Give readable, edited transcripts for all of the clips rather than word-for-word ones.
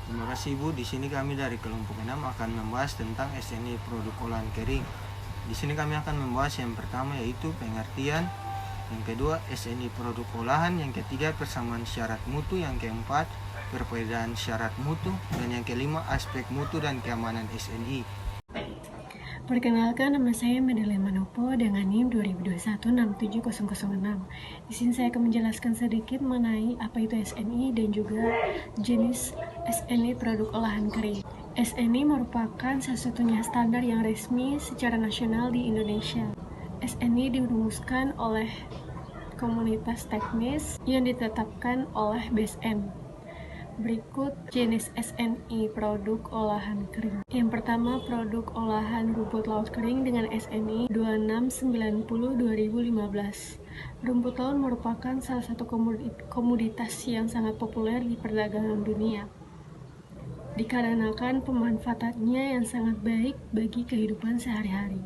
Terima kasih Ibu. Di sini kami dari kelompok 6 akan membahas tentang SNI produk olahan kering. Di sini kami akan membahas yang pertama yaitu pengertian, yang kedua SNI produk olahan, yang ketiga persamaan syarat mutu, yang keempat perbedaan syarat mutu, dan yang kelima aspek mutu dan keamanan SNI. Perkenalkan, nama saya Madeleine Manopo dengan NIM 2021-67006. Di sini saya akan menjelaskan sedikit mengenai apa itu SNI dan juga jenis SNI produk olahan kering. SNI merupakan satu-satunya standar yang resmi secara nasional di Indonesia. SNI dirumuskan oleh komunitas teknis yang ditetapkan oleh BSN. Berikut jenis SNI produk olahan kering. Yang pertama, produk olahan rumput laut kering dengan SNI 2690/2015. Rumput laut merupakan salah satu komoditas yang sangat populer di perdagangan dunia, dikarenakan pemanfaatannya yang sangat baik bagi kehidupan sehari-hari.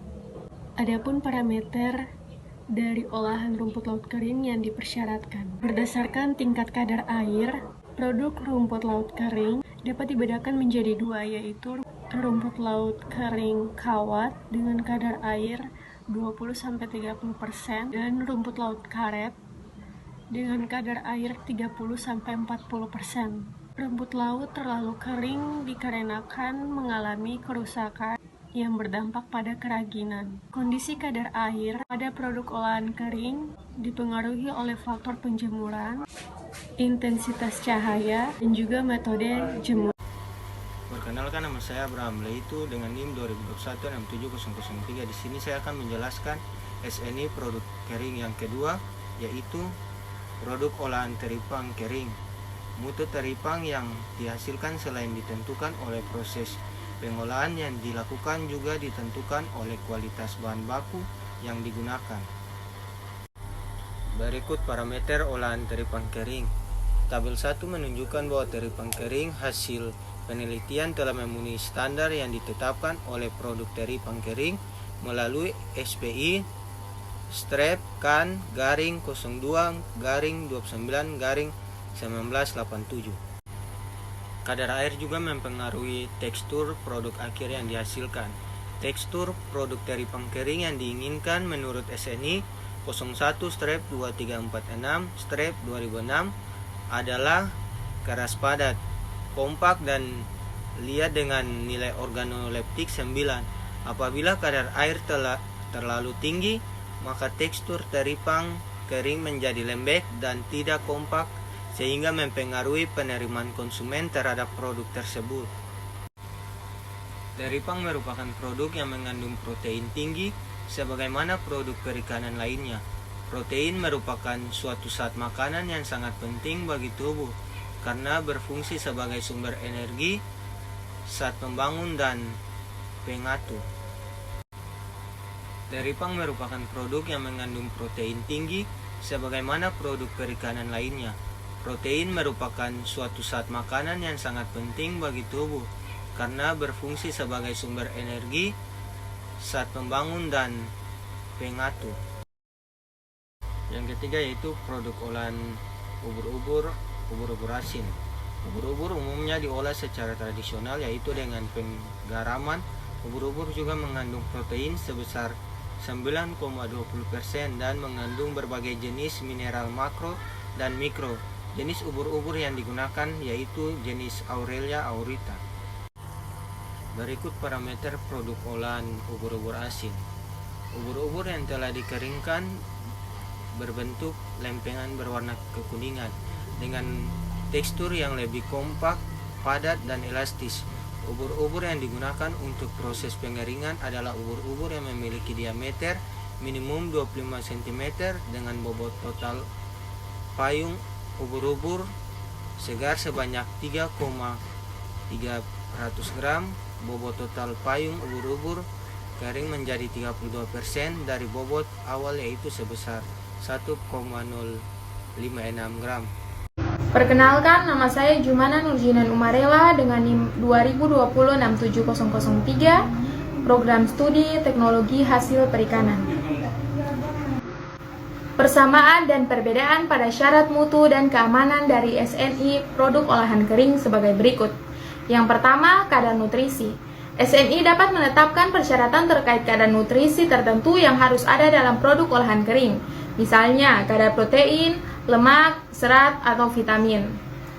Adapun parameter dari olahan rumput laut kering yang dipersyaratkan berdasarkan tingkat kadar air. Produk rumput laut kering dapat dibedakan menjadi dua, yaitu rumput laut kering kawat dengan kadar air 20-30% dan rumput laut karet dengan kadar air 30-40%. Rumput laut terlalu kering dikarenakan mengalami kerusakan yang berdampak pada keraginan. Kondisi kadar air pada produk olahan kering dipengaruhi oleh faktor penjemuran, intensitas cahaya, dan juga metode jemur. Perkenalkan, nama saya Abraham Leitu dengan NIM 2021-67003. Di sini saya akan menjelaskan SNI produk kering yang kedua, yaitu produk olahan teripang kering. Mutu teripang yang dihasilkan selain ditentukan oleh proses pengolahan yang dilakukan juga ditentukan oleh kualitas bahan baku yang digunakan. Berikut parameter olahan teripang kering. Tabel 1 menunjukkan bahwa teripang kering hasil penelitian telah memenuhi standar yang ditetapkan oleh produk teripang kering melalui SPI strep kan garing 02 garing 29 garing 1987. Kadar air juga mempengaruhi tekstur produk akhir yang dihasilkan. Tekstur produk teripang kering yang diinginkan menurut SNI 01-2346-2006 adalah keras padat, kompak dan liat dengan nilai organoleptik 9. Apabila kadar air terlalu tinggi, maka tekstur teripang kering menjadi lembek dan tidak kompak sehingga mempengaruhi penerimaan konsumen terhadap produk tersebut. Teripang merupakan produk yang mengandung protein tinggi sebagaimana produk perikanan lainnya. Protein merupakan suatu zat makanan yang sangat penting bagi tubuh karena berfungsi sebagai sumber energi, zat pembangun dan pengatur. Teripang merupakan produk yang mengandung protein tinggi sebagaimana produk perikanan lainnya. Protein merupakan suatu zat makanan yang sangat penting bagi tubuh karena berfungsi sebagai sumber energi, zat pembangun dan pengatur. Yang ketiga yaitu produk olahan ubur-ubur asin. Ubur-ubur umumnya diolah secara tradisional yaitu dengan penggaraman. Ubur-ubur juga mengandung protein sebesar 9,20% dan mengandung berbagai jenis mineral makro dan mikro. Jenis ubur-ubur yang digunakan yaitu jenis Aurelia aurita. Berikut parameter produk olahan ubur-ubur asin. Ubur-ubur yang telah dikeringkan berbentuk lempengan berwarna kekuningan dengan tekstur yang lebih kompak, padat, dan elastis. Ubur-ubur yang digunakan untuk proses pengeringan adalah ubur-ubur yang memiliki diameter minimum 25 cm dengan bobot total payung ubur-ubur segar sebanyak 3,300 gram. Bobot total payung ubur-ubur kering menjadi 32% dari bobot awal yaitu sebesar 1,056 gram. Perkenalkan, nama saya Jumana Nurjinan Umarela dengan NIM 2020-67003, Program Studi Teknologi Hasil Perikanan. Persamaan dan perbedaan pada syarat mutu dan keamanan dari SNI produk olahan kering sebagai berikut. Yang pertama, kadar nutrisi. SNI dapat menetapkan persyaratan terkait kadar nutrisi tertentu yang harus ada dalam produk olahan kering, misalnya kadar protein, lemak, serat, atau vitamin.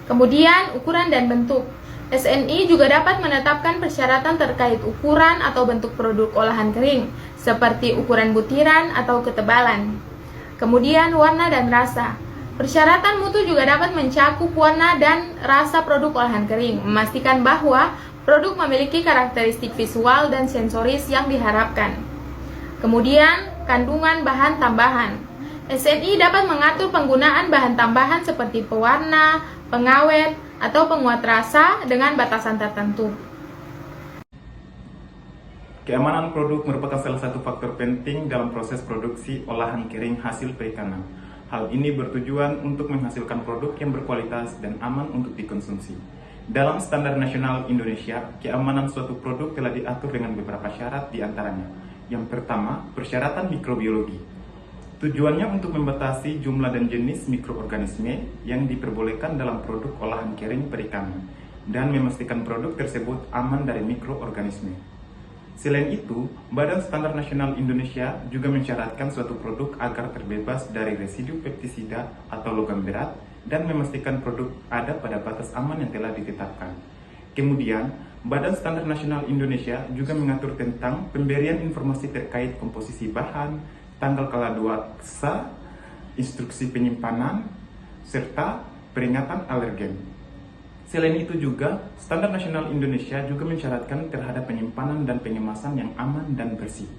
Kemudian, ukuran dan bentuk. SNI juga dapat menetapkan persyaratan terkait ukuran atau bentuk produk olahan kering, seperti ukuran butiran atau ketebalan. Kemudian, warna dan rasa. Persyaratan mutu juga dapat mencakup warna dan rasa produk olahan kering, memastikan bahwa produk memiliki karakteristik visual dan sensoris yang diharapkan. Kemudian, kandungan bahan tambahan. SNI dapat mengatur penggunaan bahan tambahan seperti pewarna, pengawet, atau penguat rasa dengan batasan tertentu. Keamanan produk merupakan salah satu faktor penting dalam proses produksi olahan kering hasil perikanan. Hal ini bertujuan untuk menghasilkan produk yang berkualitas dan aman untuk dikonsumsi. Dalam Standar Nasional Indonesia, keamanan suatu produk telah diatur dengan beberapa syarat di antaranya. Yang pertama, persyaratan mikrobiologi. Tujuannya untuk membatasi jumlah dan jenis mikroorganisme yang diperbolehkan dalam produk olahan kering perikanan dan memastikan produk tersebut aman dari mikroorganisme. Selain itu, Badan Standar Nasional Indonesia juga mensyaratkan suatu produk agar terbebas dari residu pestisida atau logam berat dan memastikan produk ada pada batas aman yang telah ditetapkan. Kemudian, Badan Standar Nasional Indonesia juga mengatur tentang pemberian informasi terkait komposisi bahan, tanggal kadaluarsa, instruksi penyimpanan, serta peringatan alergen. Selain itu juga, Standar Nasional Indonesia juga mensyaratkan terhadap penyimpanan dan pengemasan yang aman dan bersih.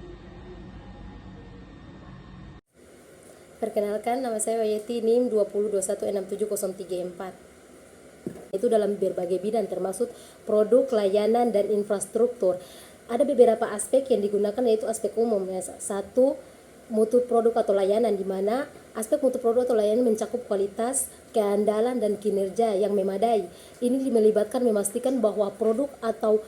Perkenalkan, nama saya Wayeti, NIM 2021670334. Itu dalam berbagai bidang termasuk produk, layanan, dan infrastruktur. Ada beberapa aspek yang digunakan, yaitu aspek umum. Satu, mutu produk atau layanan, di mana aspek mutu produk atau layanan mencakup kualitas, keandalan, dan kinerja yang memadai. Ini melibatkan memastikan bahwa produk atau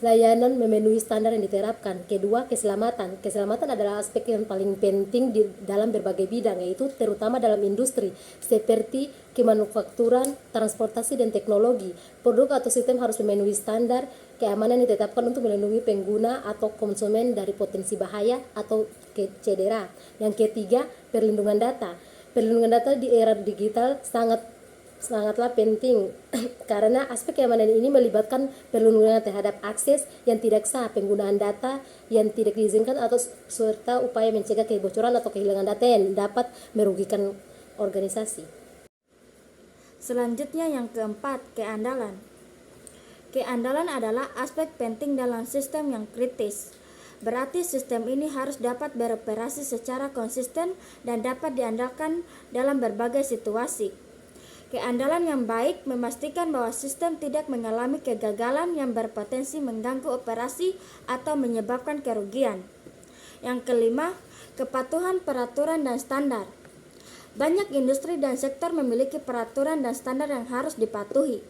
layanan memenuhi standar yang diterapkan. Kedua, keselamatan. Keselamatan adalah aspek yang paling penting di dalam berbagai bidang, yaitu terutama dalam industri seperti kemanufakturan, transportasi, dan teknologi. Produk atau sistem harus memenuhi standar keamanan yang ditetapkan untuk melindungi pengguna atau konsumen dari potensi bahaya atau cedera. Yang ketiga, perlindungan data. Perlindungan data di era digital sangatlah penting karena aspek keamanan ini melibatkan perlindungan terhadap akses yang tidak sah, penggunaan data yang tidak diizinkan, atau serta upaya mencegah kebocoran atau kehilangan data yang dapat merugikan organisasi. Selanjutnya yang keempat, keandalan. Keandalan adalah aspek penting dalam sistem yang kritis. Berarti sistem ini harus dapat beroperasi secara konsisten dan dapat diandalkan dalam berbagai situasi. Keandalan yang baik memastikan bahwa sistem tidak mengalami kegagalan yang berpotensi mengganggu operasi atau menyebabkan kerugian. Yang kelima, kepatuhan peraturan dan standar. Banyak industri dan sektor memiliki peraturan dan standar yang harus dipatuhi.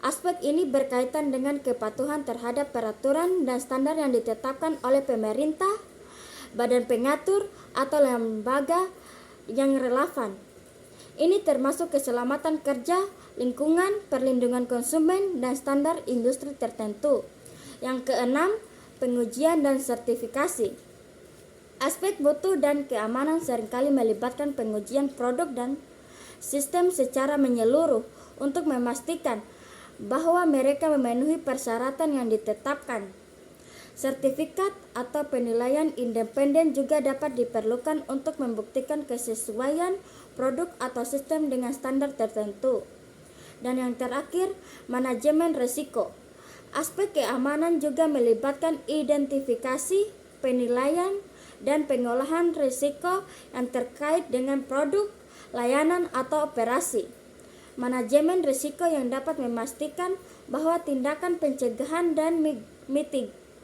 Aspek ini berkaitan dengan kepatuhan terhadap peraturan dan standar yang ditetapkan oleh pemerintah, badan pengatur, atau lembaga yang relevan. Ini termasuk keselamatan kerja, lingkungan, perlindungan konsumen, dan standar industri tertentu. Yang keenam, pengujian dan sertifikasi. Aspek mutu dan keamanan seringkali melibatkan pengujian produk dan sistem secara menyeluruh untuk memastikan bahwa mereka memenuhi persyaratan yang ditetapkan. Sertifikat atau penilaian independen juga dapat diperlukan untuk membuktikan kesesuaian produk atau sistem dengan standar tertentu. Dan yang terakhir, manajemen risiko. Aspek keamanan juga melibatkan identifikasi, penilaian, dan pengolahan risiko yang terkait dengan produk, layanan, atau operasi. Manajemen risiko yang dapat memastikan bahwa tindakan pencegahan dan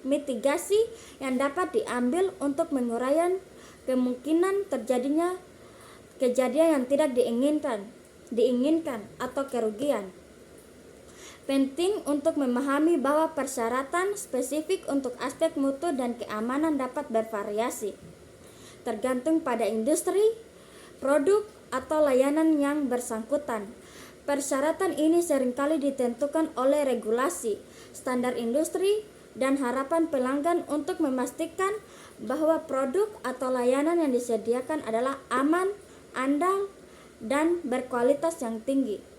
mitigasi yang dapat diambil untuk mengurangi kemungkinan terjadinya kejadian yang tidak diinginkan atau kerugian. Penting untuk memahami bahwa persyaratan spesifik untuk aspek mutu dan keamanan dapat bervariasi, tergantung pada industri, produk, atau layanan yang bersangkutan. Persyaratan ini seringkali ditentukan oleh regulasi, standar industri, dan harapan pelanggan untuk memastikan bahwa produk atau layanan yang disediakan adalah aman, andal, dan berkualitas yang tinggi.